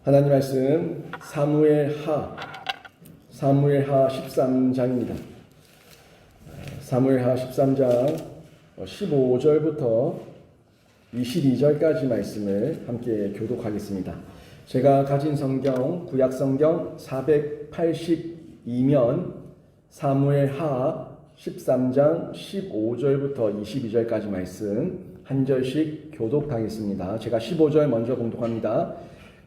하나님 말씀 사무엘하 13장입니다. 사무엘하 13장 15절부터 22절까지 말씀을 함께 교독하겠습니다. 제가 가진 성경 구약 성경 482면 사무엘하 13장 15절부터 22절까지 말씀 한 절씩 교독하겠습니다. 제가 15절 먼저 공독합니다.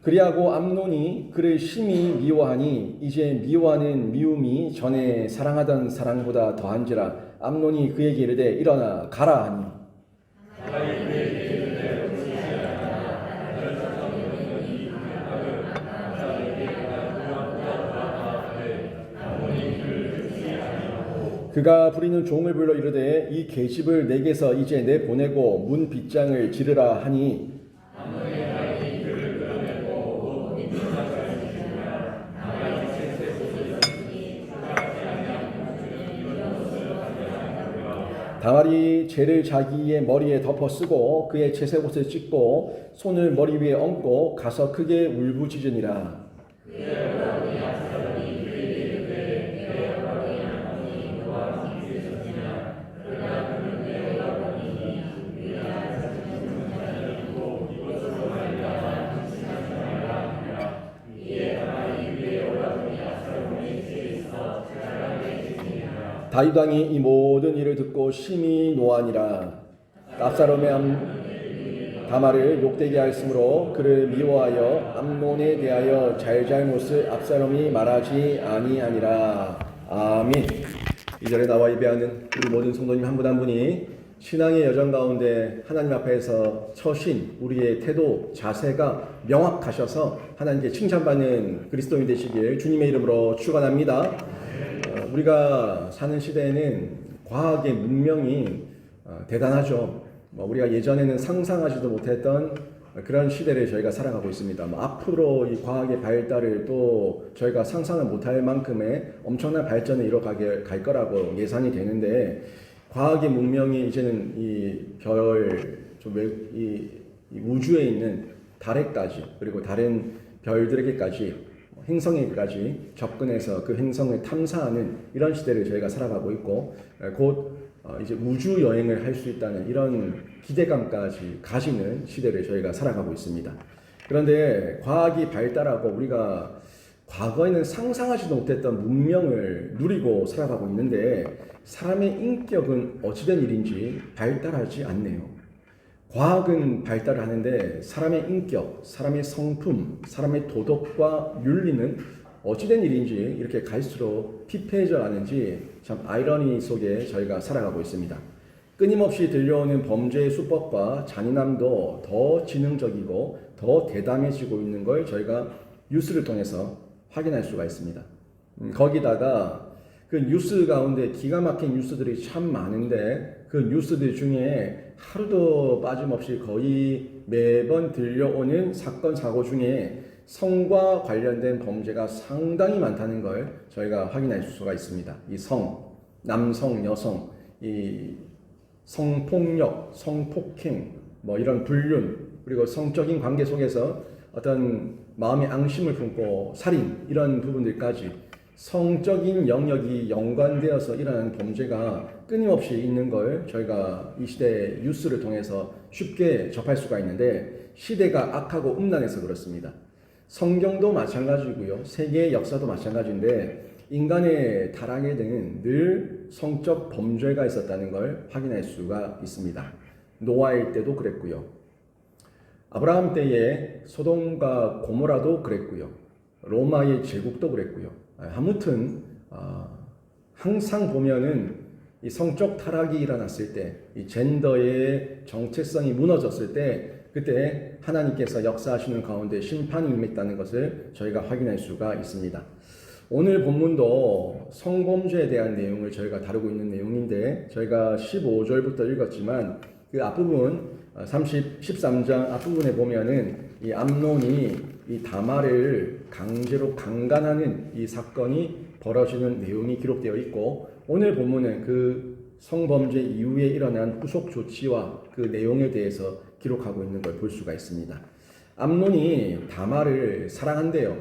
그리하고 암논이 그를 심히 미워하니 이제 미워하는 미움이 전에 사랑하던 사랑보다 더한지라. 암논이 그에게 이르되 일어나 가라 하니 그가 부리는 종을 불러 이르되 이 계집을 내게서 이제 내보내고 문 빗장을 지르라 하니 다말이 재를 자기의 머리에 덮어 쓰고 그의 채색옷을 찢고 손을 머리 위에 얹고 가서 크게 울부짖으니라. 다윗 왕이 이 모든 일을 듣고 심히 노하니라. 압살롬의 다말을 욕되게 하였으므로 그를 미워하여 암논에 대하여 잘잘못을 압살롬이 말하지 아니하니라. 아멘. 이 절에 나와 예배하는 우리 모든 성도님 한 분 한 분이 신앙의 여정 가운데 하나님 앞에서 처신 우리의 태도 자세가 명확하셔서 하나님께 칭찬받는 그리스도인 되시길 주님의 이름으로 축원합니다. 우리가 사는 시대에는 과학의 문명이 대단하죠. 우리가 예전에는 상상하지도 못했던 그런 시대를 저희가 살아가고 있습니다. 앞으로 이 과학의 발달을 또 저희가 상상을 못할 만큼의 엄청난 발전을 이뤄가게 갈 거라고 예상이 되는데, 과학의 문명이 이제는 이 우주에 있는 달에까지, 그리고 다른 별들에게까지, 행성에까지 접근해서 그 행성을 탐사하는 이런 시대를 저희가 살아가고 있고, 곧 이제 우주 여행을 할 수 있다는 이런 기대감까지 가지는 시대를 저희가 살아가고 있습니다. 그런데 과학이 발달하고 우리가 과거에는 상상하지도 못했던 문명을 누리고 살아가고 있는데, 사람의 인격은 어찌된 일인지 발달하지 않네요. 과학은 발달을 하는데 사람의 인격, 사람의 성품, 사람의 도덕과 윤리는 어찌된 일인지 이렇게 갈수록 피폐해져 가는지 참 아이러니 속에 저희가 살아가고 있습니다. 끊임없이 들려오는 범죄의 수법과 잔인함도 더 지능적이고 더 대담해지고 있는 걸 저희가 뉴스를 통해서 확인할 수가 있습니다. 거기다가 그 뉴스 가운데 기가 막힌 뉴스들이 참 많은데, 그 뉴스들 중에 하루도 빠짐없이 거의 매번 들려오는 사건 사고 중에 성과 관련된 범죄가 상당히 많다는 걸 저희가 확인할 수가 있습니다. 이 남성, 여성, 이 성폭력, 성폭행, 이런 불륜, 그리고 성적인 관계 속에서 어떤 마음의 앙심을 품고 살인, 이런 부분들까지 성적인 영역이 연관되어서 일어나는 범죄가 끊임없이 있는 걸 저희가 이 시대 뉴스를 통해서 쉽게 접할 수가 있는데, 시대가 악하고 음란해서 그렇습니다. 성경도 마찬가지고요, 세계의 역사도 마찬가지인데, 인간의 타락에는 늘 성적 범죄가 있었다는 걸 확인할 수가 있습니다. 노아의 때도 그랬고요, 아브라함 때의 소돔과 고모라도 그랬고요, 로마의 제국도 그랬고요. 아무튼 항상 보면은 이 성적 타락이 일어났을 때, 이 젠더의 정체성이 무너졌을 때, 그때 하나님께서 역사하시는 가운데 심판이 임했다는 것을 저희가 확인할 수가 있습니다. 오늘 본문도 성범죄에 대한 내용을 저희가 다루고 있는 내용인데, 저희가 15절부터 읽었지만 그 앞부분 13장 앞부분에 보면은 이 암논이 이 다말을 강제로 강간하는 이 사건이 벌어지는 내용이 기록되어 있고, 오늘 본문은 그 성범죄 이후에 일어난 후속 조치와 그 내용에 대해서 기록하고 있는 걸 볼 수가 있습니다. 암논이 다말을 사랑한대요.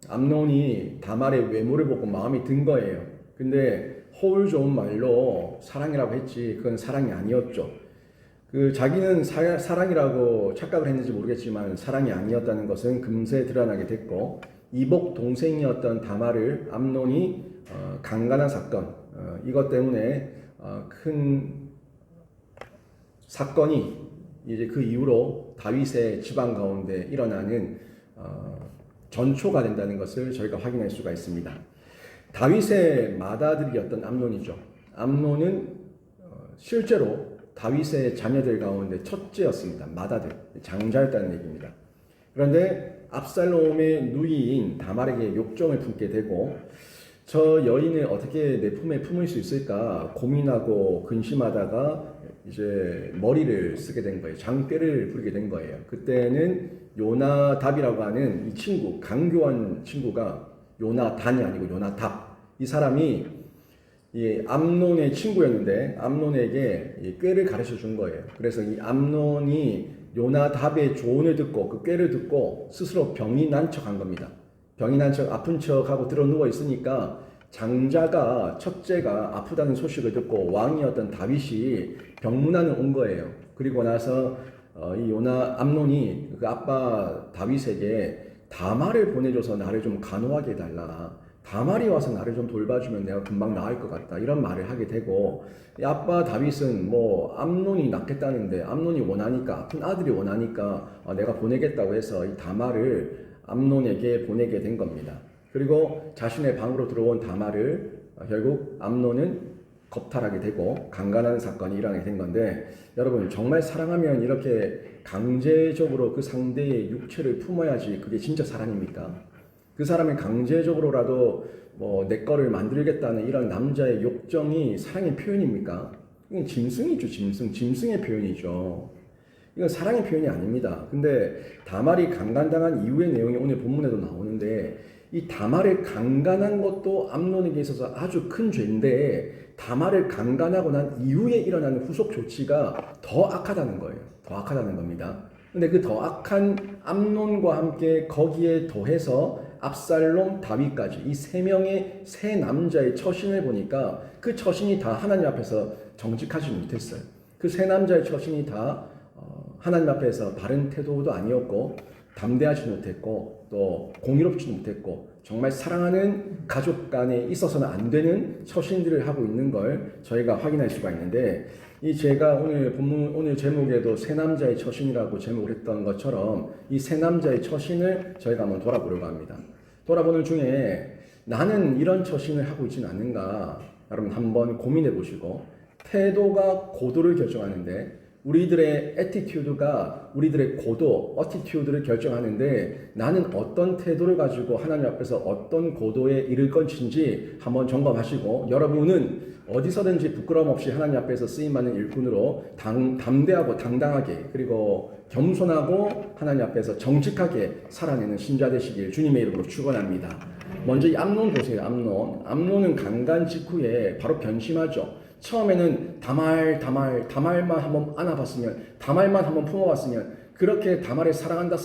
암논이 다말의 외모를 보고 마음이 든 거예요. 근데 허울 좋은 말로 사랑이라고 했지 그건 사랑이 아니었죠. 그 자기는 사랑이라고 착각을 했는지 모르겠지만 사랑이 아니었다는 것은 금세 드러나게 됐고, 이복 동생이었던 다말을 암논이 강간한 사건, 이것 때문에 큰 사건이 이제 그 이후로 다윗의 집안 가운데 일어나는 전초가 된다는 것을 저희가 확인할 수가 있습니다. 다윗의 맏아들이었던 암논이죠. 암논은 실제로 다윗의 자녀들 가운데 첫째였습니다. 맏아들, 장자였다는 얘기입니다. 그런데 압살롬의 누이인 다말에게 욕정을 품게 되고, 저 여인을 어떻게 내 품에 품을 수 있을까 고민하고 근심하다가 이제 머리를 쓰게 된 거예요. 장꾀를 부리게 된 거예요. 그때는 요나답이라고 하는 이 친구, 강교한 친구가 요나단이 아니고 요나답, 이 사람이 이 암논의 친구였는데 암논에게 꾀를 가르쳐 준 거예요. 그래서 이 암논이 요나답의 조언을 듣고 그 꾀를 듣고 스스로 병이 난 척한 겁니다. 병이 난 척, 아픈 척하고 들어 누워 있으니까 장자가, 첫째가 아프다는 소식을 듣고 왕이었던 다윗이 병문안을 온 거예요. 그리고 나서 이 암논이 그 아빠 다윗에게 다말을 보내줘서 나를 좀 간호하게 해달라. 다말이 와서 나를 좀 돌봐주면 내가 금방 나을 것 같다. 이런 말을 하게 되고, 이 아빠 다윗은 뭐 암논이 낫겠다는데 암논이 원하니까, 아픈 아들이 원하니까 내가 보내겠다고 해서 이 다말을 암논에게 보내게 된 겁니다. 그리고 자신의 방으로 들어온 다말을 결국 암논은 겁탈하게 되고 강간하는 사건이 일어나게 된 건데, 여러분 정말 사랑하면 이렇게 강제적으로 그 상대의 육체를 품어야지 그게 진짜 사랑입니까? 그 사람이 강제적으로라도 뭐 내 거를 만들겠다는 이런 남자의 욕정이 사랑의 표현입니까? 이건 짐승이죠. 짐승의 표현이죠. 이건 사랑의 표현이 아닙니다. 근데 다말이 강간당한 이후의 내용이 오늘 본문에도 나오는데, 이 다말을 강간한 것도 암논에게 있어서 아주 큰 죄인데 다말을 강간하고 난 이후에 일어나는 후속 조치가 더 악하다는 거예요. 더 악하다는 겁니다. 근데 그 더 악한 암논과 함께 거기에 더해서 압살롬, 다윗까지 이 세 명의 세 남자의 처신을 보니까 그 처신이 다 하나님 앞에서 정직하지 못했어요. 그 세 남자의 처신이 다 하나님 앞에서 바른 태도도 아니었고, 담대하지 못했고, 또 공의롭지 못했고, 정말 사랑하는 가족 간에 있어서는 안 되는 처신들을 하고 있는 걸 저희가 확인할 수가 있는데, 이 제가 오늘 제목에도 세 남자의 처신이라고 제목을 했던 것처럼 이 세 남자의 처신을 저희가 한번 돌아보려고 합니다. 돌아보는 중에 나는 이런 처신을 하고 있지는 않는가, 여러분 한번 고민해 보시고, 태도가 고도를 결정하는데 우리들의 애티튜드가 우리들의 고도, 어티튜드를 결정하는데 나는 어떤 태도를 가지고 하나님 앞에서 어떤 고도에 이를 것인지 한번 점검하시고, 여러분은 어디서든지 부끄러움 없이 하나님 앞에서 쓰임받는 일꾼으로 담대하고 당당하게, 그리고 겸손하고 하나님 앞에서 정직하게 살아내는 신자 되시길 주님의 이름으로 축원합니다. 먼저 이 암논 보세요. 암논은 강간 직후에 바로 변심하죠. 처음에는 다말만 한번 안아봤으면, 다말만 한번 품어봤으면, 그렇게 다말을 사랑한다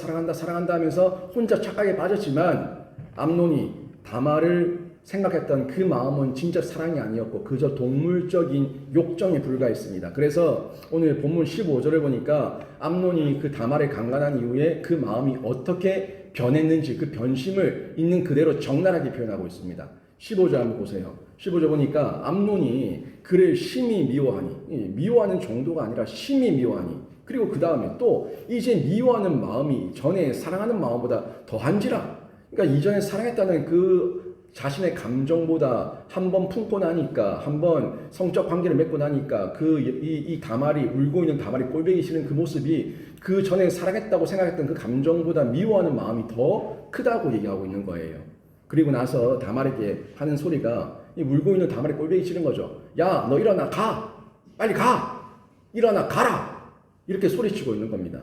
하면서 혼자 착각에 빠졌지만, 암논이 다말을 생각했던 그 마음은 진짜 사랑이 아니었고 그저 동물적인 욕정에 불과했습니다. 그래서 오늘 본문 15절을 보니까 암논이 그 다말을 강간한 이후에 그 마음이 어떻게 변했는지 그 변심을 있는 그대로 적나라하게 표현하고 있습니다. 15절 한번 보세요. 15절 보니까 암논이 그를 심히 미워하니, 미워하는 정도가 아니라 심히 미워하니, 그리고 그 다음에 또 이제 미워하는 마음이 전에 사랑하는 마음보다 더한지라. 그러니까 이전에 사랑했다는 그 자신의 감정보다 한번 품고 나니까, 한번 성적 관계를 맺고 나니까 이 다말이, 울고 있는 다말이 꼴보기 싫은 그 모습이 그 전에 사랑했다고 생각했던 그 감정보다 미워하는 마음이 더 크다고 얘기하고 있는 거예요. 그리고 나서 다말에게 하는 소리가, 이 울고 있는 다말이 꼴보기 싫은 거죠. 야, 너 일어나, 가! 빨리 가! 일어나, 가라! 이렇게 소리치고 있는 겁니다.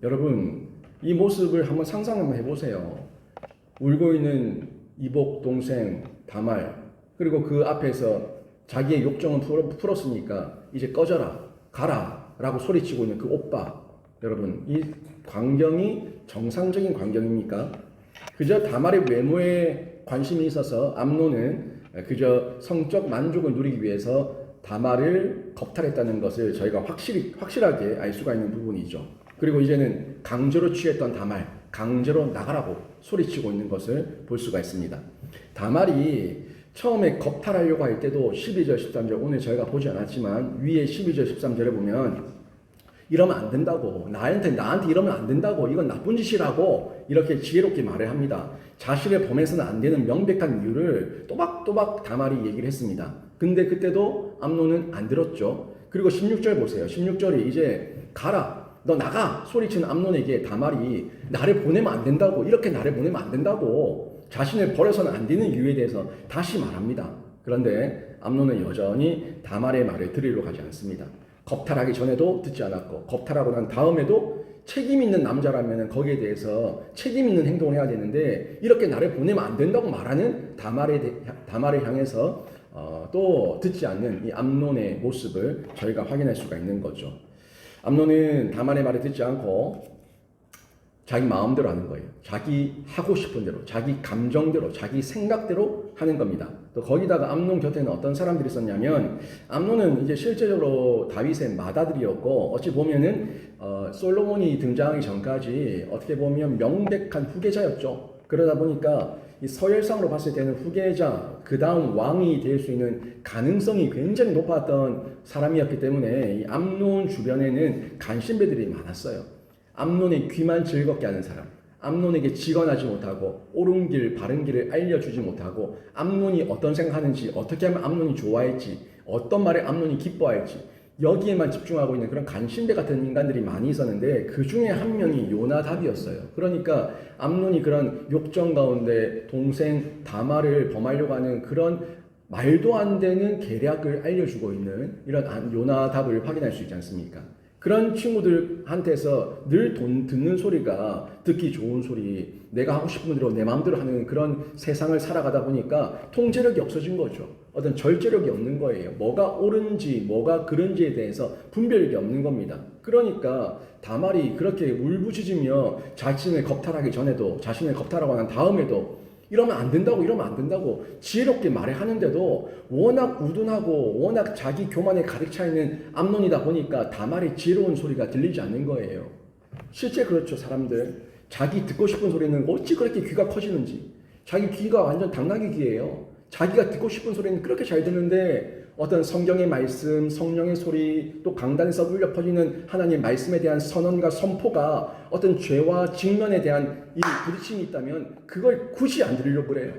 여러분, 이 모습을 한번 상상 한번 해보세요. 울고 있는 이복 동생 다말, 그리고 그 앞에서 자기의 욕정은 풀었으니까 이제 꺼져라, 가라 라고 소리치고 있는 그 오빠, 여러분, 이 광경이 정상적인 광경입니까? 그저 다말의 외모에 관심이 있어서 암논은 그저 성적 만족을 누리기 위해서 다말을 겁탈했다는 것을 저희가 확실하게 알 수가 있는 부분이죠. 그리고 이제는 강제로 취했던 다말, 강제로 나가라고 소리치고 있는 것을 볼 수가 있습니다. 다말이 처음에 겁탈하려고 할 때도 12절, 13절, 오늘 저희가 보지 않았지만 위에 12절, 13절에 보면 이러면 안 된다고, 나한테 이러면 안 된다고, 이건 나쁜 짓이라고 이렇게 지혜롭게 말을 합니다. 자신의 범해서는 안 되는 명백한 이유를 또박또박 다말이 얘기를 했습니다. 근데 그때도 암논은 안 들었죠. 그리고 16절 보세요. 16절이 이제 가라, 너 나가 소리치는 암논에게 다말이 나를 보내면 안 된다고, 이렇게 나를 보내면 안 된다고 자신을 버려서는 안 되는 이유에 대해서 다시 말합니다. 그런데 암논은 여전히 다말의 말을 들으러 가지 않습니다. 겁탈하기 전에도 듣지 않았고, 겁탈하고 난 다음에도 책임 있는 남자라면 거기에 대해서 책임 있는 행동을 해야 되는데 이렇게 나를 보내면 안 된다고 말하는 다말을 향해서 또 듣지 않는 이 암논의 모습을 저희가 확인할 수가 있는 거죠. 암논은 다말의 말을 듣지 않고 자기 마음대로 하는 거예요. 자기 하고 싶은 대로, 자기 감정대로, 자기 생각대로 하는 겁니다. 또 거기다가 암논 곁에는 어떤 사람들이 있었냐면, 암논은 이제 실제적으로 다윗의 맏아들이었고, 어찌 보면은 솔로몬이 등장하기 전까지 어떻게 보면 명백한 후계자였죠. 그러다 보니까 이 서열상으로 봤을 때는 후계자, 그 다음 왕이 될 수 있는 가능성이 굉장히 높았던 사람이었기 때문에 이 암논 주변에는 간신배들이 많았어요. 암논의 귀만 즐겁게 하는 사람, 암논에게 직언하지 못하고 옳은 길, 바른 길을 알려주지 못하고 암논이 어떤 생각하는지, 어떻게 하면 암논이 좋아할지, 어떤 말에 암논이 기뻐할지 여기에만 집중하고 있는 그런 간신배 같은 인간들이 많이 있었는데 그 중에 한 명이 요나답이었어요. 그러니까 암논이 그런 욕정 가운데 동생 다말을 범하려고 하는 그런 말도 안 되는 계략을 알려주고 있는 이런 요나답을 확인할 수 있지 않습니까? 그런 친구들한테서 늘 듣는 소리가 듣기 좋은 소리, 내가 하고 싶은 대로 내 마음대로 하는 그런 세상을 살아가다 보니까 통제력이 없어진 거죠. 어떤 절제력이 없는 거예요. 뭐가 옳은지 뭐가 그른지에 대해서 분별력이 없는 겁니다. 그러니까 다말이 그렇게 울부짖으며 자신을 겁탈하기 전에도, 자신을 겁탈하고 난 다음에도 이러면 안 된다고 지혜롭게 말을 하는데도 워낙 우둔하고 워낙 자기 교만에 가득 차 있는 암논이다 보니까 다말의 지혜로운 소리가 들리지 않는 거예요. 실제 그렇죠. 사람들 자기 듣고 싶은 소리는 어찌 그렇게 귀가 커지는지, 자기 귀가 완전 당나귀 귀예요. 자기가 듣고 싶은 소리는 그렇게 잘 듣는데 어떤 성경의 말씀, 성령의 소리, 또 강단에서 울려 퍼지는 하나님의 말씀에 대한 선언과 선포가 어떤 죄와 직면에 대한 이 부딪힘이 있다면 그걸 굳이 안 들으려고 그래요.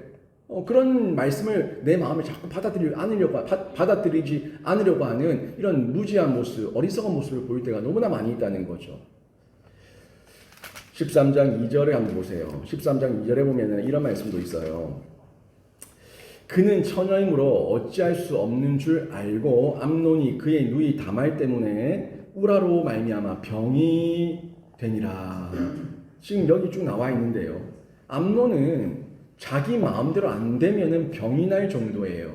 그런 말씀을 내 마음에 자꾸 받아들이지 않으려고 하는 이런 무지한 모습, 어리석은 모습을 보일 때가 너무나 많이 있다는 거죠. 13장 2절에 한번 보세요. 13장 2절에 보면 이런 말씀도 있어요. 그는 처녀이므로 어찌할 수 없는 줄 알고 암논이 그의 누이 다말 때문에 우라로 말미암아 병이 되니라. 지금 여기 쭉 나와 있는데요. 암논은 자기 마음대로 안 되면은 병이 날 정도예요.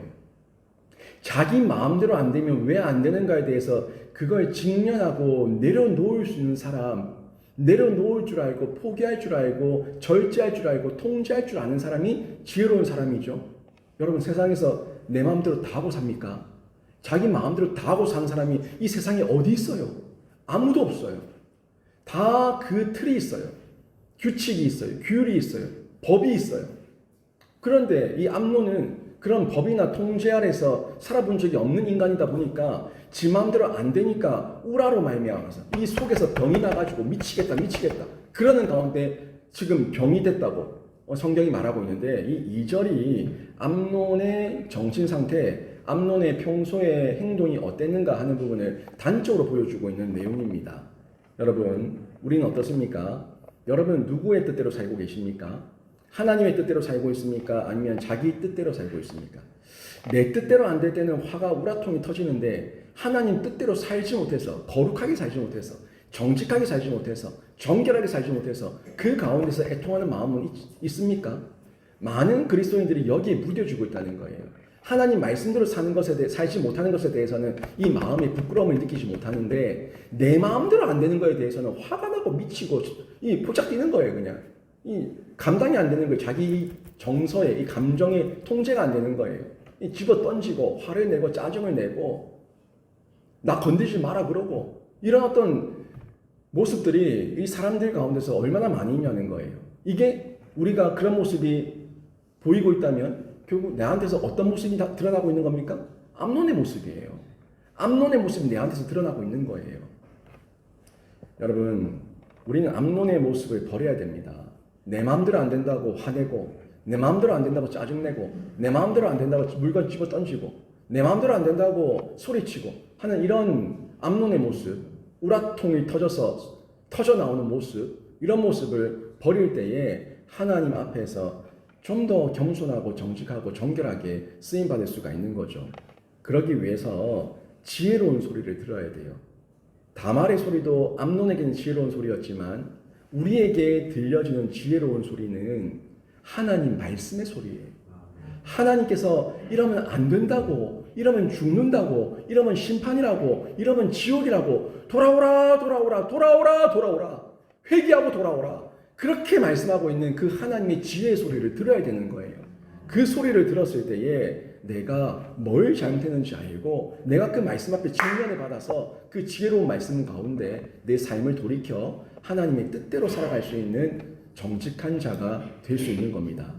자기 마음대로 안 되면 왜 안 되는가에 대해서 그걸 직면하고 내려놓을 수 있는 사람, 내려놓을 줄 알고 포기할 줄 알고 절제할 줄 알고 통제할 줄 아는 사람이 지혜로운 사람이죠. 여러분, 세상에서 내 마음대로 다 하고 삽니까? 자기 마음대로 다 하고 사는 사람이 이 세상에 어디 있어요? 아무도 없어요. 다 그 틀이 있어요. 규칙이 있어요. 규율이 있어요. 법이 있어요. 그런데 이 암논은 그런 법이나 통제 아래서 살아본 적이 없는 인간이다 보니까 지 마음대로 안 되니까 우라로 말미암아서 이 속에서 병이 나가지고 미치겠다 그러는 가운데 지금 병이 됐다고 성경이 말하고 있는데 이 2절이 암논의 정신 상태, 암논의 평소의 행동이 어땠는가 하는 부분을 단적으로 보여주고 있는 내용입니다. 여러분, 우리는 어떻습니까? 여러분 누구의 뜻대로 살고 계십니까? 하나님의 뜻대로 살고 있습니까? 아니면 자기 뜻대로 살고 있습니까? 내 뜻대로 안 될 때는 화가 우라통이 터지는데 하나님 뜻대로 살지 못해서, 거룩하게 살지 못해서, 정직하게 살지 못해서, 정결하게 살지 못해서 그 가운데서 애통하는 마음은 있습니까? 많은 그리스도인들이 여기에 무뎌지고 있다는 거예요. 하나님 말씀대로 사는 것에 대해 살지 못하는 것에 대해서는 이 마음의 부끄러움을 느끼지 못하는데 내 마음대로 안 되는 것에 대해서는 화가 나고 미치고 이 포착 뛰는 거예요. 그냥 이 감당이 안 되는 거예요. 자기 정서에 이 감정의 통제가 안 되는 거예요. 이 집어 던지고 화를 내고 짜증을 내고 나 건들지 마라 그러고 이런 어떤 모습들이 이 사람들 가운데서 얼마나 많이 있냐는 거예요. 이게 우리가 그런 모습이 보이고 있다면 결국 내한테서 어떤 모습이 드러나고 있는 겁니까? 암논의 모습이에요. 암논의 모습이 내한테서 드러나고 있는 거예요. 여러분, 우리는 암논의 모습을 버려야 됩니다. 내 마음대로 안 된다고 화내고, 내 마음대로 안 된다고 짜증내고, 내 마음대로 안 된다고 물건 집어 던지고, 내 마음대로 안 된다고 소리치고 하는 이런 암논의 모습, 우라통이 터져 나오는 모습, 이런 모습을 버릴 때에 하나님 앞에서 좀 더 겸손하고 정직하고 정결하게 쓰임받을 수가 있는 거죠. 그러기 위해서 지혜로운 소리를 들어야 돼요. 다말의 소리도 암논에게는 지혜로운 소리였지만 우리에게 들려지는 지혜로운 소리는 하나님 말씀의 소리예요. 하나님께서 이러면 안 된다고, 이러면 죽는다고, 이러면 심판이라고, 이러면 지옥이라고, 돌아오라, 돌아오라, 돌아오라, 돌아오라, 회개하고 돌아오라. 그렇게 말씀하고 있는 그 하나님의 지혜의 소리를 들어야 되는 거예요. 그 소리를 들었을 때에 내가 뭘 잘못했는지 알고 내가 그 말씀 앞에 직면을 받아서 그 지혜로운 말씀 가운데 내 삶을 돌이켜 하나님의 뜻대로 살아갈 수 있는 정직한 자가 될 수 있는 겁니다.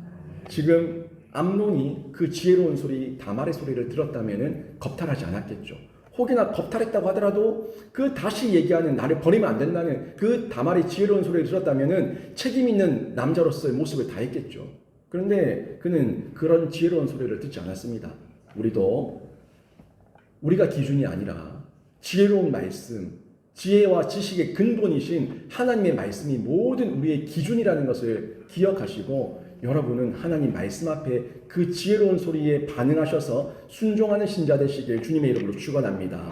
지금 암논이 그 지혜로운 소리, 다말의 소리를 들었다면 겁탈하지 않았겠죠. 혹여나 겁탈했다고 하더라도 그 다시 얘기하는 나를 버리면 안 된다는 그 다말의 지혜로운 소리를 들었다면 책임 있는 남자로서의 모습을 다했겠죠. 그런데 그는 그런 지혜로운 소리를 듣지 않았습니다. 우리가 기준이 아니라 지혜로운 말씀, 지혜와 지식의 근본이신 하나님의 말씀이 모든 우리의 기준이라는 것을 기억하시고 여러분은 하나님 말씀 앞에 그 지혜로운 소리에 반응하셔서 순종하는 신자 되시길 주님의 이름으로 축원합니다.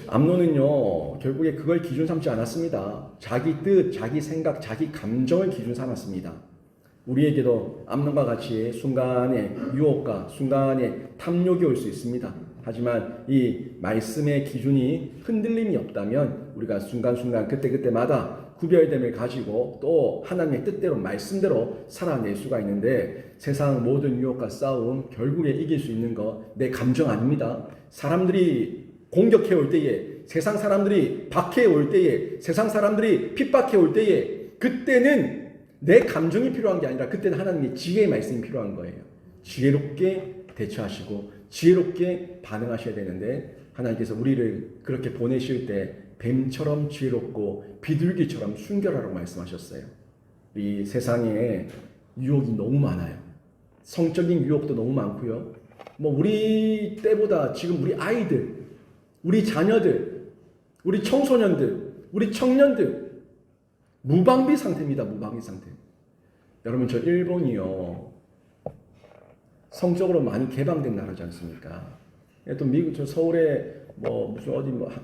암논은요 결국에 그걸 기준 삼지 않았습니다. 자기 뜻, 자기 생각, 자기 감정을 기준 삼았습니다. 우리에게도 암논과 같이 순간의 유혹과 순간의 탐욕이 올 수 있습니다. 하지만 이 말씀의 기준이 흔들림이 없다면 우리가 순간순간 그때그때마다 구별됨을 가지고 또 하나님의 뜻대로 말씀대로 살아낼 수가 있는데 세상 모든 유혹과 싸움 결국에 이길 수 있는 거 내 감정 아닙니다. 사람들이 공격해 올 때에, 세상 사람들이 박해 올 때에, 세상 사람들이 핍박해 올 때에 그때는 내 감정이 필요한 게 아니라 그때는 하나님의 지혜의 말씀이 필요한 거예요. 지혜롭게 대처하시고 지혜롭게 반응하셔야 되는데 하나님께서 우리를 그렇게 보내실 때 뱀처럼 지혜롭고 비둘기처럼 순결하라고 말씀하셨어요. 이 세상에 유혹이 너무 많아요. 성적인 유혹도 너무 많고요. 우리 때보다 지금 우리 아이들, 우리 자녀들, 우리 청소년들, 우리 청년들 무방비 상태입니다. 무방비 상태. 여러분 저 일본이요 성적으로 많이 개방된 나라지 않습니까? 또 미국 저 서울에 무슨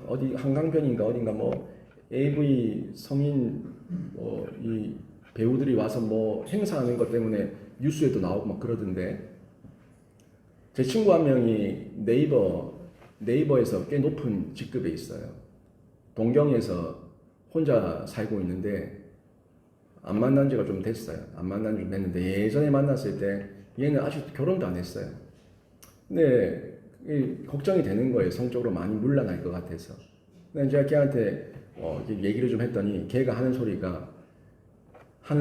어디 한강변인가 어딘가 AV 성인 이 배우들이 와서 행사하는 것 때문에 뉴스에도 나오고 막 그러던데 제 친구 한 명이 네이버에서 꽤 높은 직급에 있어요. 동경에서 혼자 살고 있는데 안 만난 지가 좀 됐어요. 안 만난 지 좀 됐는데 예전에 만났을 때 얘는 아직 결혼도 안 했어요. 근데 걱정이 되는 거예요. 성적으로 많이 물러날 것 같아서. 근데 제가 걔한테 얘기를 좀 했더니 걔가 하는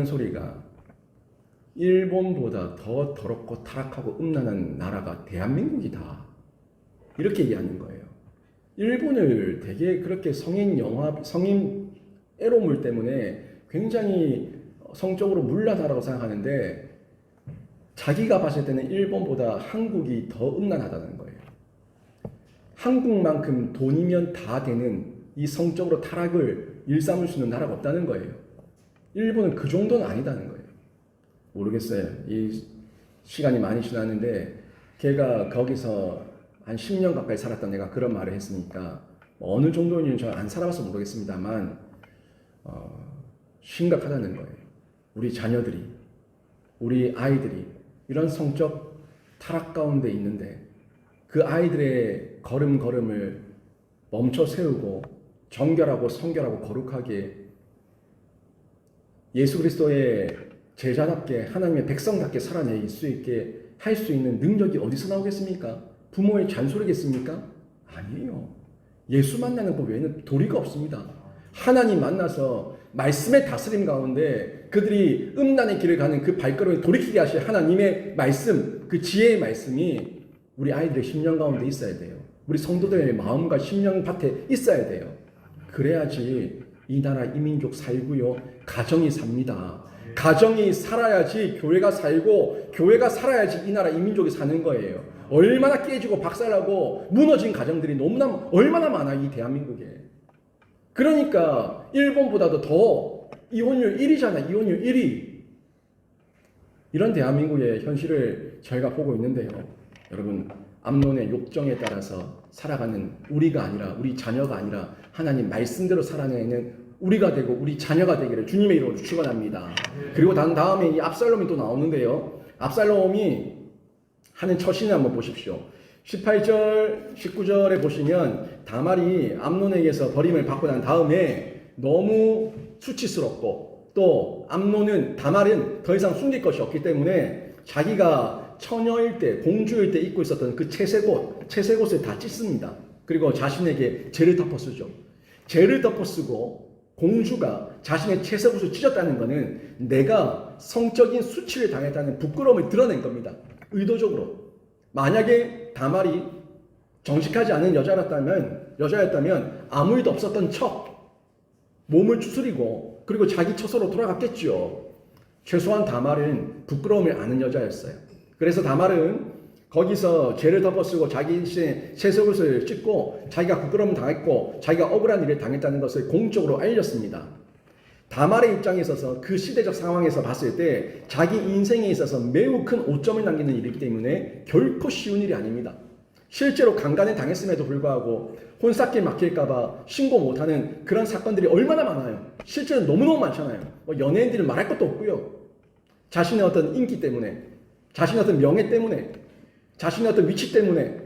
소리가 일본보다 더 더럽고 타락하고 음란한 나라가 대한민국이다. 이렇게 얘기하는 거예요. 일본을 되게 그렇게 성인 에로물 때문에 굉장히 성적으로 물러나라고 생각하는데 자기가 봤을 때는 일본보다 한국이 더 음란하다는 거예요. 한국만큼 돈이면 다 되는 이 성적으로 타락을 일삼을 수 있는 나라가 없다는 거예요. 일본은 그 정도는 아니다는 거예요. 모르겠어요. 이 시간이 많이 지났는데 걔가 거기서 한 10년 가까이 살았던 애가 그런 말을 했으니까 어느 정도인지는 저 안 살아봐서 모르겠습니다만 심각하다는 거예요. 우리 자녀들이, 우리 아이들이 이런 성적 타락 가운데 있는데 그 아이들의 걸음걸음을 멈춰 세우고 정결하고 성결하고 거룩하게 예수 그리스도의 제자답게 하나님의 백성답게 살아낼 수 있게 할 수 있는 능력이 어디서 나오겠습니까? 부모의 잔소리겠습니까? 아니에요. 예수 만나는 것 외에는 도리가 없습니다. 하나님 만나서 말씀의 다스림 가운데 그들이 음란의 길을 가는 그 발걸음을 돌이키게 하실 하나님의 말씀, 그 지혜의 말씀이 우리 아이들의 심령 가운데 있어야 돼요. 우리 성도들의 마음과 심령 밭에 있어야 돼요. 그래야지 이 나라 이 민족 살고요. 가정이 삽니다. 가정이 살아야지 교회가 살고 교회가 살아야지 이 나라 이 민족이 사는 거예요. 얼마나 깨지고 박살나고 무너진 가정들이 너무나 얼마나 많아 이 대한민국에. 그러니까 일본보다도 더 이혼율 1위잖아. 이혼율 1위. 이런 대한민국의 현실을 저희가 보고 있는데요. 여러분 암논의 욕정에 따라서 살아가는 우리가 아니라 우리 자녀가 아니라 하나님 말씀대로 살아내는 우리가 되고 우리 자녀가 되기를 주님의 이름으로 축원합니다. 그리고 다음에 이 압살롬이 또 나오는데요. 압살롬이 하는 처신을 한번 보십시오. 18절, 19절에 보시면 다말이 암논에게서 버림을 받고 난 다음에 너무 수치스럽고 또 다말은 더 이상 숨길 것이 없기 때문에 자기가 처녀일 때, 공주일 때 입고 있었던 그 채색옷을 다 찢습니다. 그리고 자신에게 죄를 덮어쓰죠. 죄를 덮어쓰고 공주가 자신의 채색옷을 찢었다는 것은 내가 성적인 수치를 당했다는 부끄러움을 드러낸 겁니다. 의도적으로. 만약에 다말이 정직하지 않은 여자였다면 아무 일도 없었던 척 몸을 추스리고 그리고 자기 처소로 돌아갔겠죠. 최소한 다말은 부끄러움을 아는 여자였어요. 그래서 다말은 거기서 죄를 덮어쓰고 자기 채색옷을 찢고 자기가 부끄러움 당했고 자기가 억울한 일을 당했다는 것을 공적으로 알렸습니다. 다말의 입장에 있어서 그 시대적 상황에서 봤을 때 자기 인생에 있어서 매우 큰 오점을 남기는 일이기 때문에 결코 쉬운 일이 아닙니다. 실제로 강간을 당했음에도 불구하고 혼삿길 막힐까봐 신고 못하는 그런 사건들이 얼마나 많아요. 실제로 너무너무 많잖아요. 연예인들은 말할 것도 없고요. 자신의 어떤 인기 때문에, 자신의 어떤 명예 때문에, 자신의 어떤 위치 때문에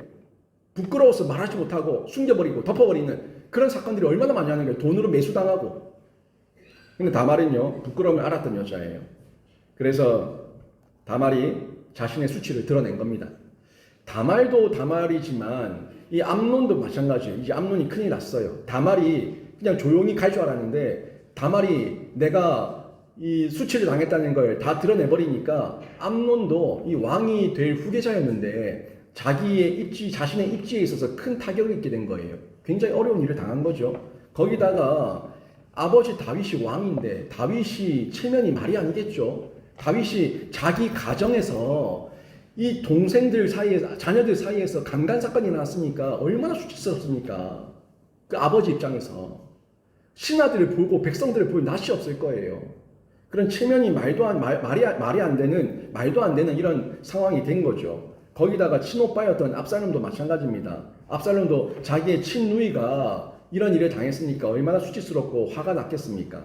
부끄러워서 말하지 못하고 숨겨버리고 덮어버리는 그런 사건들이 얼마나 많이 하는 거예요. 돈으로 매수당하고. 근데 다말은요, 부끄러움을 알았던 여자예요. 그래서 다말이 자신의 수치를 드러낸 겁니다. 다말도 다말이지만 이 암논도 마찬가지예요. 이제 암논이 큰일 났어요. 다말이 그냥 조용히 갈 줄 알았는데 다말이 내가 이 수치를 당했다는 걸 다 드러내버리니까 암논도 이 왕이 될 후계자였는데 자신의 입지에 있어서 큰 타격을 입게 된 거예요. 굉장히 어려운 일을 당한 거죠. 거기다가 아버지 다윗이 왕인데 다윗이 체면이 말이 아니겠죠. 다윗이 자기 가정에서 이 동생들 사이에서 자녀들 사이에서 강간 사건이 나왔으니까 얼마나 수치스럽습니까? 그 아버지 입장에서 신하들을 보고 백성들을 볼 낯이 없을 거예요. 그런 체면이 말이 안 되는 이런 상황이 된 거죠. 거기다가 친오빠였던 압살롬도 마찬가지입니다. 압살롬도 자기의 친누이가 이런 일을 당했으니까 얼마나 수치스럽고 화가 났겠습니까?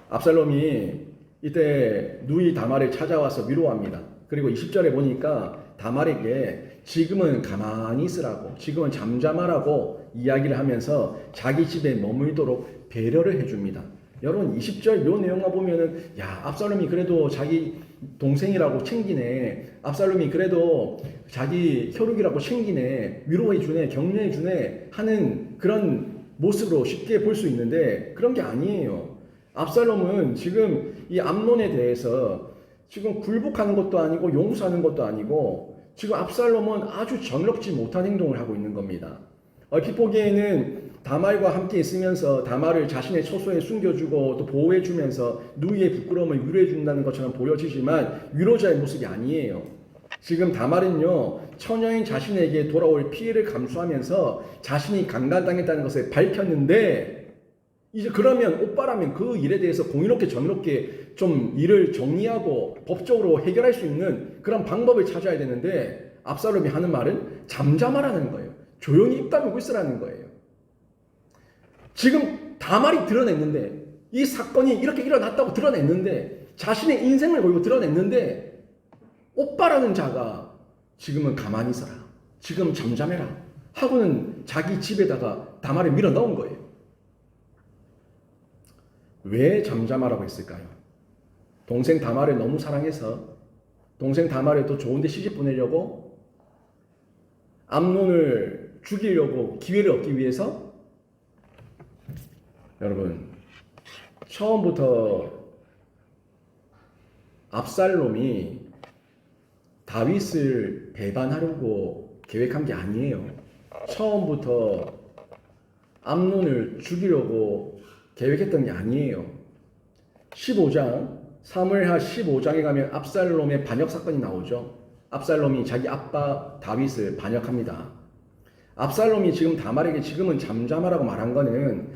압살롬이 이때 누이 다말을 찾아와서 위로합니다. 그리고 20절에 보니까 다말에게 지금은 가만히 있으라고, 지금은 잠잠하라고 이야기를 하면서 자기 집에 머물도록 배려를 해줍니다. 여러분 20절 요 내용만 보면은 야 압살롬이 그래도 자기 동생이라고 챙기네, 압살롬이 그래도 자기 혈육이라고 챙기네, 위로해주네, 격려해주네 하는 그런 모습으로 쉽게 볼 수 있는데 그런 게 아니에요. 압살롬은 지금 이 암논에 대해서 지금 굴복하는 것도 아니고 용서하는 것도 아니고 지금 압살롬은 아주 정의롭지 못한 행동을 하고 있는 겁니다. 얼핏 보기에는 다말과 함께 있으면서 다말을 자신의 처소에 숨겨주고 또 보호해주면서 누이의 부끄러움을 위로해준다는 것처럼 보여지지만 위로자의 모습이 아니에요. 지금 다말은요, 처녀인 자신에게 돌아올 피해를 감수하면서 자신이 강간당했다는 것을 밝혔는데 이제 그러면 오빠라면 그 일에 대해서 공의롭게 정의롭게 좀 일을 정리하고 법적으로 해결할 수 있는 그런 방법을 찾아야 되는데 압살롬이 하는 말은 잠잠하라는 거예요. 조용히 입 다물고 있으라는 거예요. 지금 다말이 드러냈는데 이 사건이 이렇게 일어났다고 드러냈는데 자신의 인생을 걸고 드러냈는데 오빠라는 자가 지금은 가만히 있어라. 지금 잠잠해라. 하고는 자기 집에다가 다말을 밀어 넣은 거예요. 왜 잠잠하라고 했을까요? 동생 다말을 너무 사랑해서 동생 다말을 또 좋은 데 시집 보내려고 암논을 죽이려고 기회를 얻기 위해서 여러분 처음부터 압살롬이 다윗을 배반하려고 계획한 게 아니에요. 처음부터 암논을 죽이려고 계획했던 게 아니에요. 15장 사무엘하 15장에 가면 압살롬의 반역 사건이 나오죠. 압살롬이 자기 아빠 다윗을 반역합니다. 압살롬이 지금 다말에게 지금은 잠잠하라고 말한 거는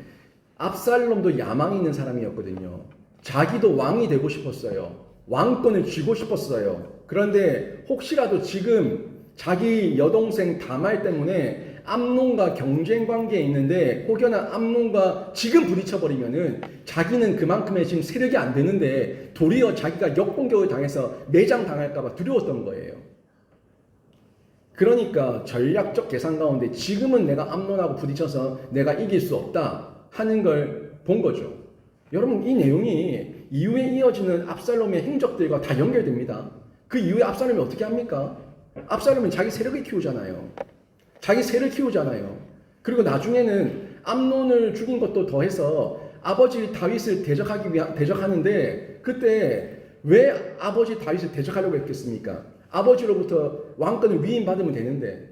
압살롬도 야망이 있는 사람이었거든요. 자기도 왕이 되고 싶었어요. 왕권을 쥐고 싶었어요. 그런데 혹시라도 지금 자기 여동생 다말 때문에 암논과 경쟁 관계에 있는데 혹여나 암논과 지금 부딪혀버리면은 자기는 그만큼의 지금 세력이 안 되는데 도리어 자기가 역공격을 당해서 매장당할까봐 두려웠던 거예요. 그러니까 전략적 계산 가운데 지금은 내가 암논하고 부딪혀서 내가 이길 수 없다 하는 걸 본 거죠. 여러분 이 내용이 이후에 이어지는 압살롬의 행적들과 다 연결됩니다. 그 이후에 압살롬이 어떻게 합니까? 압살롬은 자기 세력을 키우잖아요. 자기 세를 키우잖아요. 그리고 나중에는 암논을 죽인 것도 더해서 아버지 다윗을 대적하는데 그때 왜 아버지 다윗을 대적하려고 했겠습니까? 아버지로부터 왕권을 위임받으면 되는데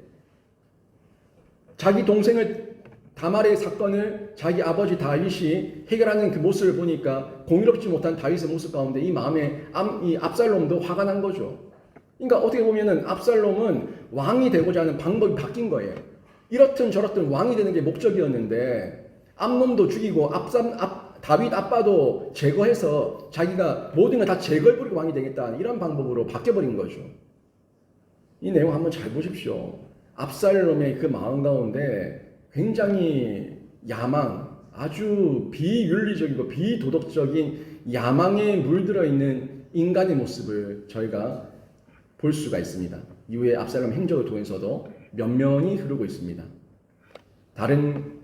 자기 동생을 다말의 사건을 자기 아버지 다윗이 해결하는 그 모습을 보니까 공의롭지 못한 다윗의 모습 가운데 이 마음에 이 압살롬도 화가 난 거죠. 그러니까 어떻게 보면은 압살롬은 왕이 되고자 하는 방법이 바뀐 거예요. 이렇든 저렇든 왕이 되는 게 목적이었는데 암논도 죽이고 다윗 아빠도 제거해서 자기가 모든 걸 다 제거해버리고 왕이 되겠다 이런 방법으로 바뀌어버린 거죠. 이 내용 한번 잘 보십시오. 압살롬의 그 마음 가운데 굉장히 야망, 아주 비윤리적이고 비도덕적인 야망에 물들어 있는 인간의 모습을 저희가 볼 수가 있습니다. 이후에 압살롬 행적을 통해서도 면면이 흐르고 있습니다. 다른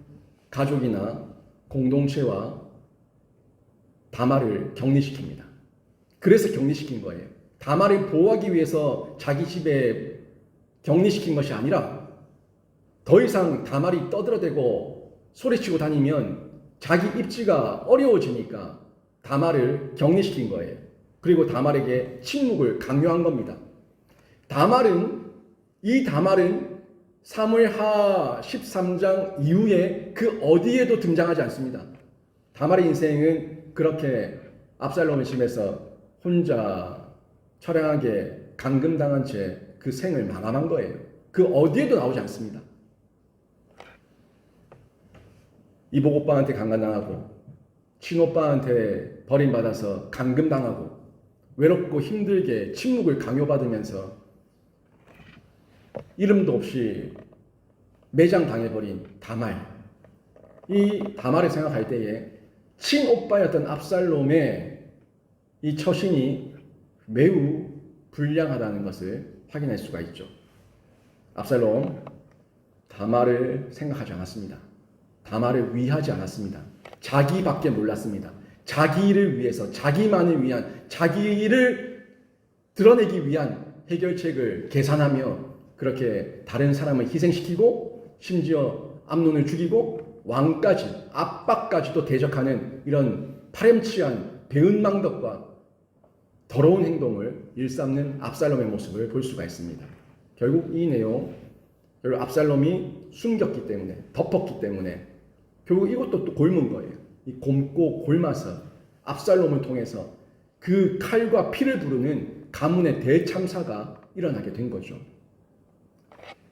가족이나 공동체와 다말을 격리시킵니다. 그래서 격리시킨 거예요. 다말을 보호하기 위해서 자기 집에 격리시킨 것이 아니라 더 이상 다말이 떠들어대고 소리치고 다니면 자기 입지가 어려워지니까 다말을 격리시킨 거예요. 그리고 다말에게 침묵을 강요한 겁니다. 이 다말은 사무엘하 13장 이후에 그 어디에도 등장하지 않습니다. 다말의 인생은 그렇게 압살롬의 집에서 혼자 처량하게 감금당한 채 그 생을 마감한 거예요. 그 어디에도 나오지 않습니다. 이복 오빠한테 강간당하고 친오빠한테 버림받아서 감금당하고 외롭고 힘들게 침묵을 강요받으면서 이름도 없이 매장당해버린 다말. 이 다말을 생각할 때에 친오빠였던 압살롬의 이 처신이 매우 불량하다는 것을 확인할 수가 있죠. 압살롬 다말을 생각하지 않았습니다. 다말을 위하지 않았습니다. 자기밖에 몰랐습니다. 자기를 위해서 자기만을 위한 자기를 드러내기 위한 해결책을 계산하며 그렇게 다른 사람을 희생시키고 심지어 암논을 죽이고 왕까지 아빠까지도 대적하는 이런 파렴치한 배은망덕과 더러운 행동을 일삼는 압살롬의 모습을 볼 수가 있습니다. 결국 이 내용 압살롬이 숨겼기 때문에 덮었기 때문에 결국 이것도 또 곪은 거예요. 이 곪고 곪아서 압살롬을 통해서 그 칼과 피를 부르는 가문의 대참사가 일어나게 된 거죠.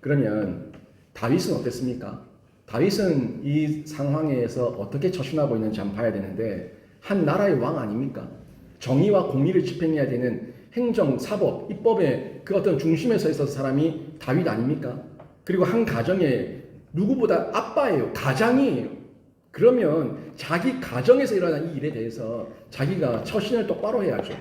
그러면 다윗은 어땠습니까? 다윗은 이 상황에서 어떻게 처신하고 있는지 한번 봐야 되는데 한 나라의 왕 아닙니까? 정의와 공의를 집행해야 되는 행정, 사법, 입법의 그 어떤 중심에 서 있어서 사람이 다윗 아닙니까? 그리고 한 가정에 누구보다 아빠예요. 가장이에요. 그러면 자기 가정에서 일어난 이 일에 대해서 자기가 처신을 똑바로 해야죠.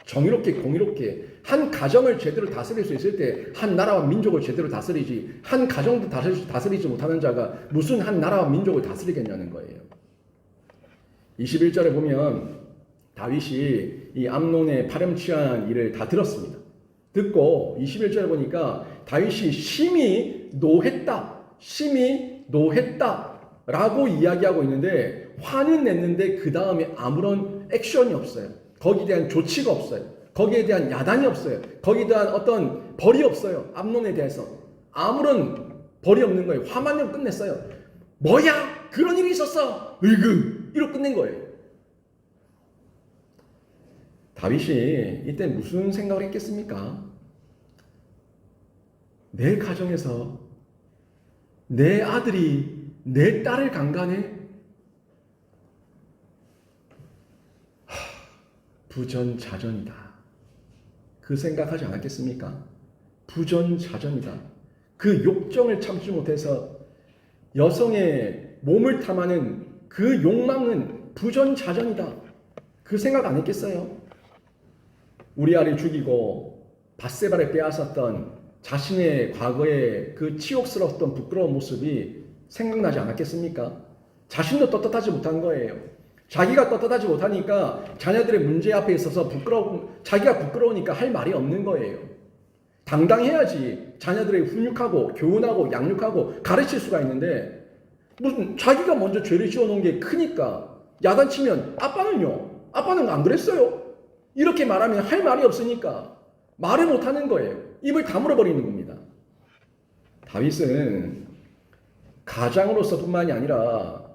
정의롭게 공의롭게 한 가정을 제대로 다스릴 수 있을 때 한 나라와 민족을 제대로 다스리지, 한 가정도 다스리지 못하는 자가 무슨 한 나라와 민족을 다스리겠냐는 거예요. 21절에 보면 다윗이 이 암논의 파렴치한 일을 다 들었습니다. 듣고 21절에 보니까 다윗이 심히 노했다 라고 이야기하고 있는데, 화는 냈는데 그 다음에 아무런 액션이 없어요. 거기에 대한 조치가 없어요. 거기에 대한 야단이 없어요. 거기에 대한 어떤 벌이 없어요. 암논에 대해서 아무런 벌이 없는 거예요. 화만 내고 끝냈어요. 뭐야? 그런 일이 있었어? 이러고 끝낸 거예요. 다윗이 이때 무슨 생각을 했겠습니까? 내 가정에서 내 아들이 내 딸을 강간해? 부전자전이다. 그 생각하지 않았겠습니까? 부전자전이다. 그 욕정을 참지 못해서 여성의 몸을 탐하는 그 욕망은 부전자전이다. 그 생각 안 했겠어요? 우리아를 죽이고 밧세바를 빼앗았던 자신의 과거의 그 치욕스러웠던 부끄러운 모습이 생각나지 않았겠습니까? 자신도 떳떳하지 못한 거예요. 자기가 떳떳하지 못하니까 자녀들의 문제 앞에 있어서 자기가 부끄러우니까 할 말이 없는 거예요. 당당해야지 자녀들에게 훈육하고 교훈하고 양육하고 가르칠 수가 있는데, 무슨 자기가 먼저 죄를 지어놓은 게 크니까 야단치면 아빠는 안 그랬어요? 이렇게 말하면 할 말이 없으니까 말을 못하는 거예요. 입을 다물어 버리는 겁니다. 다윗은 가장으로서뿐만이 아니라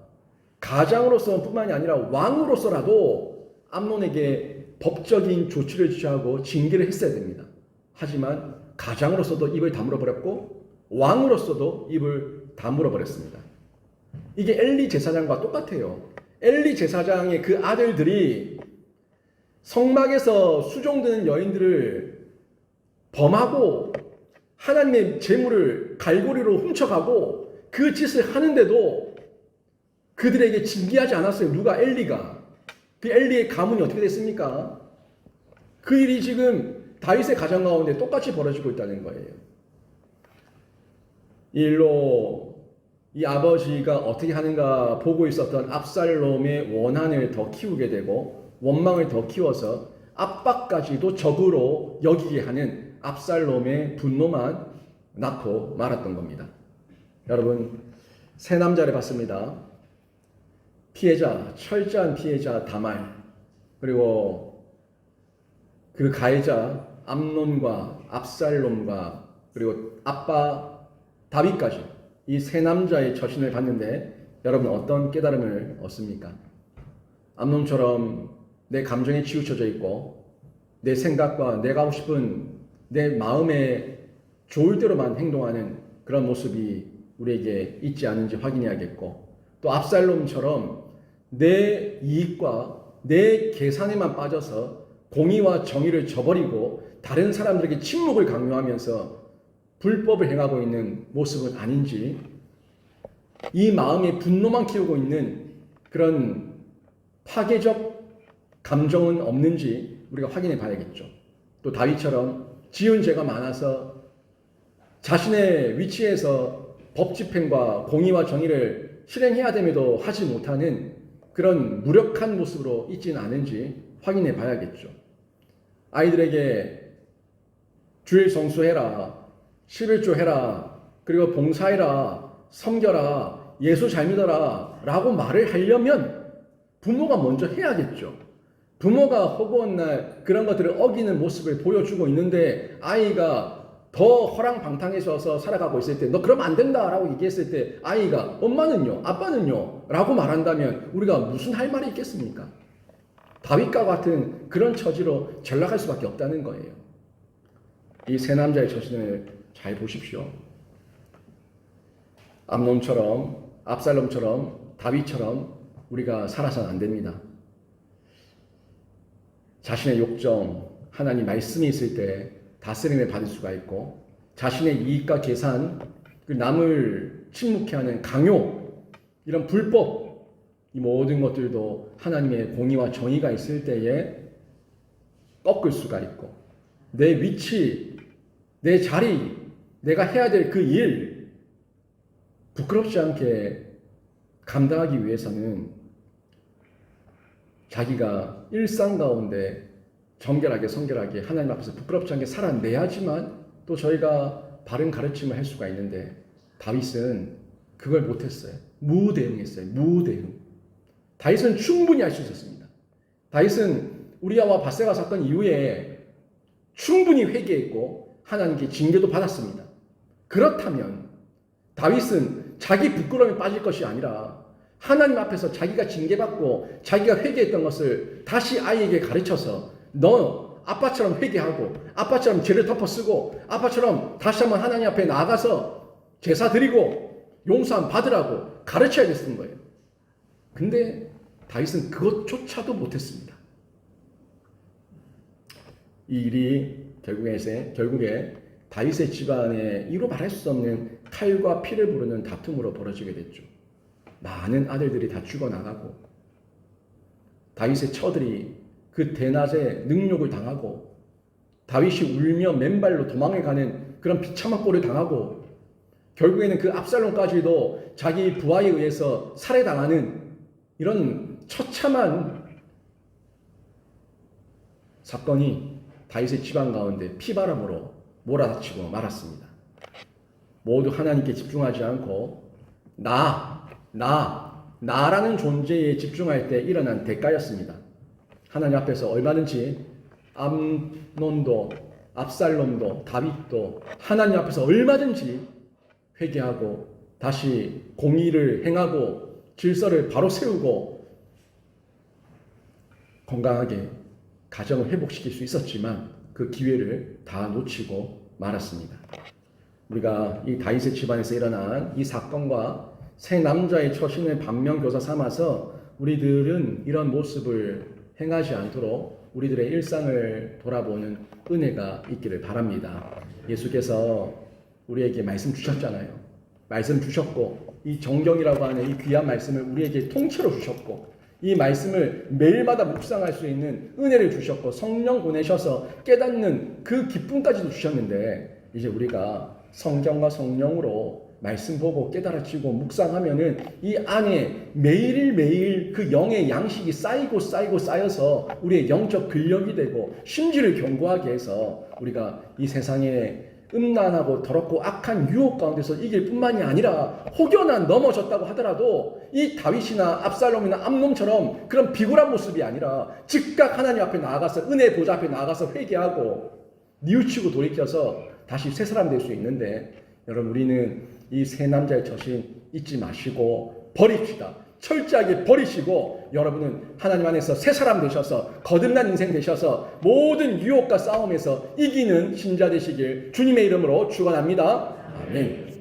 왕으로서라도 암논에게 법적인 조치를 취하고 징계를 했어야 됩니다. 하지만 가장으로서도 입을 다물어 버렸고 왕으로서도 입을 다물어 버렸습니다. 이게 엘리 제사장과 똑같아요. 엘리 제사장의 그 아들들이 성막에서 수종드는 여인들을 범하고 하나님의 재물을 갈고리로 훔쳐가고 그 짓을 하는데도 그들에게 징계하지 않았어요. 누가? 엘리가. 그 엘리의 가문이 어떻게 됐습니까? 그 일이 지금 다윗의 가정 가운데 똑같이 벌어지고 있다는 거예요. 이 일로 이 아버지가 어떻게 하는가 보고 있었던 압살롬의 원한을 더 키우게 되고 원망을 더 키워서 압박까지도 적으로 여기게 하는 압살롬의 분노만 낳고 말았던 겁니다. 여러분, 세 남자를 봤습니다. 피해자, 철저한 피해자 다말, 그리고 그 가해자 암논과 압살롬과 그리고 아빠 다윗까지 이 세 남자의 처신을 봤는데 여러분 어떤 깨달음을 얻습니까? 암논처럼 내 감정에 치우쳐져 있고 내 생각과 내가 하고 싶은 내 마음에 좋을 대로만 행동하는 그런 모습이 우리에게 있지 않은지 확인해야겠고, 또 압살롬처럼 내 이익과 내 계산에만 빠져서 공의와 정의를 저버리고 다른 사람들에게 침묵을 강요하면서 불법을 행하고 있는 모습은 아닌지, 이 마음에 분노만 키우고 있는 그런 파괴적 감정은 없는지 우리가 확인해 봐야겠죠. 또 다윗처럼 지은 죄가 많아서 자신의 위치에서 법 집행과 공의와 정의를 실행해야 됨에도 하지 못하는 그런 무력한 모습으로 있지는 않은지 확인해 봐야겠죠. 아이들에게 주일 성수해라, 11조 해라, 그리고 봉사해라, 섬겨라, 예수 잘 믿어라 라고 말을 하려면 부모가 먼저 해야겠죠. 부모가 허구한 날 그런 것들을 어기는 모습을 보여주고 있는데 아이가 더 허랑방탕해져서 살아가고 있을 때 너 그러면 안 된다라고 얘기했을 때 아이가 엄마는요, 아빠는요 라고 말한다면 우리가 무슨 할 말이 있겠습니까? 다윗과 같은 그런 처지로 전락할 수밖에 없다는 거예요. 이 세 남자의 처신을 잘 보십시오. 암논처럼, 압살롬처럼, 다윗처럼 우리가 살아서는 안 됩니다. 자신의 욕정, 하나님 말씀이 있을 때 다스림을 받을 수가 있고, 자신의 이익과 계산, 남을 침묵케 하는 강요, 이런 불법, 이 모든 것들도 하나님의 공의와 정의가 있을 때에 꺾을 수가 있고 내 위치, 내 자리, 내가 해야 될 그 일 부끄럽지 않게 감당하기 위해서는 자기가 일상 가운데 정결하게 성결하게 하나님 앞에서 부끄럽지 않게 살아내야지만 또 저희가 바른 가르침을 할 수가 있는데 다윗은 그걸 못했어요. 무대응했어요. 무대응. 다윗은 충분히 할 수 있었습니다. 다윗은 우리아와 밧세바 사건 이후에 충분히 회개했고 하나님께 징계도 받았습니다. 그렇다면 다윗은 자기 부끄러움에 빠질 것이 아니라 하나님 앞에서 자기가 징계받고 자기가 회개했던 것을 다시 아이에게 가르쳐서 너 아빠처럼 회개하고 아빠처럼 죄를 덮어쓰고 아빠처럼 다시 한번 하나님 앞에 나아가서 제사 드리고 용서함 받으라고 가르쳐야겠는 거예요. 근데 다윗은 그것조차도 못했습니다. 이 일이 결국에 다윗의 집안에 이루 말할 수 없는 칼과 피를 부르는 다툼으로 벌어지게 됐죠. 많은 아들들이 다 죽어나가고 다윗의 처들이 그 대낮에 능욕을 당하고 다윗이 울며 맨발로 도망해 가는 그런 비참한 꼴을 당하고 결국에는 그 압살롬까지도 자기 부하에 의해서 살해당하는 이런 처참한 사건이 다윗의 집안 가운데 피바람으로 몰아닥치고 말았습니다. 모두 하나님께 집중하지 않고 나라는 존재에 집중할 때 일어난 대가였습니다. 하나님 앞에서 얼마든지 암논도 압살롬도 다윗도 하나님 앞에서 얼마든지 회개하고 다시 공의를 행하고 질서를 바로 세우고 건강하게 가정을 회복시킬 수 있었지만 그 기회를 다 놓치고 말았습니다. 우리가 이 다윗의 집안에서 일어난 이 사건과 세 남자의 처신을 반면교사 삼아서 우리들은 이런 모습을 행하지 않도록 우리들의 일상을 돌아보는 은혜가 있기를 바랍니다. 예수께서 우리에게 말씀 주셨잖아요. 말씀 주셨고 이 정경이라고 하는 이 귀한 말씀을 우리에게 통째로 주셨고 이 말씀을 매일마다 묵상할 수 있는 은혜를 주셨고 성령 보내셔서 깨닫는 그 기쁨까지도 주셨는데 이제 우리가 성경과 성령으로 말씀 보고 깨달아지고 묵상하면은 이 안에 매일매일 그 영의 양식이 쌓여서 우리의 영적 근력이 되고 심지를 견고하게 해서 우리가 이 세상에 음란하고 더럽고 악한 유혹 가운데서 이길 뿐만이 아니라 혹여나 넘어졌다고 하더라도 이 다윗이나 압살롬이나 암논처럼 그런 비굴한 모습이 아니라 즉각 하나님 앞에 나아가서 은혜 보좌 앞에 나아가서 회개하고 뉘우치고 돌이켜서 다시 새 사람 될 수 있는데 여러분 우리는 이 세 남자의 처신 잊지 마시고 버립시다. 철저하게 버리시고 여러분은 하나님 안에서 새 사람 되셔서 거듭난 인생 되셔서 모든 유혹과 싸움에서 이기는 신자 되시길 주님의 이름으로 축원합니다. 아멘.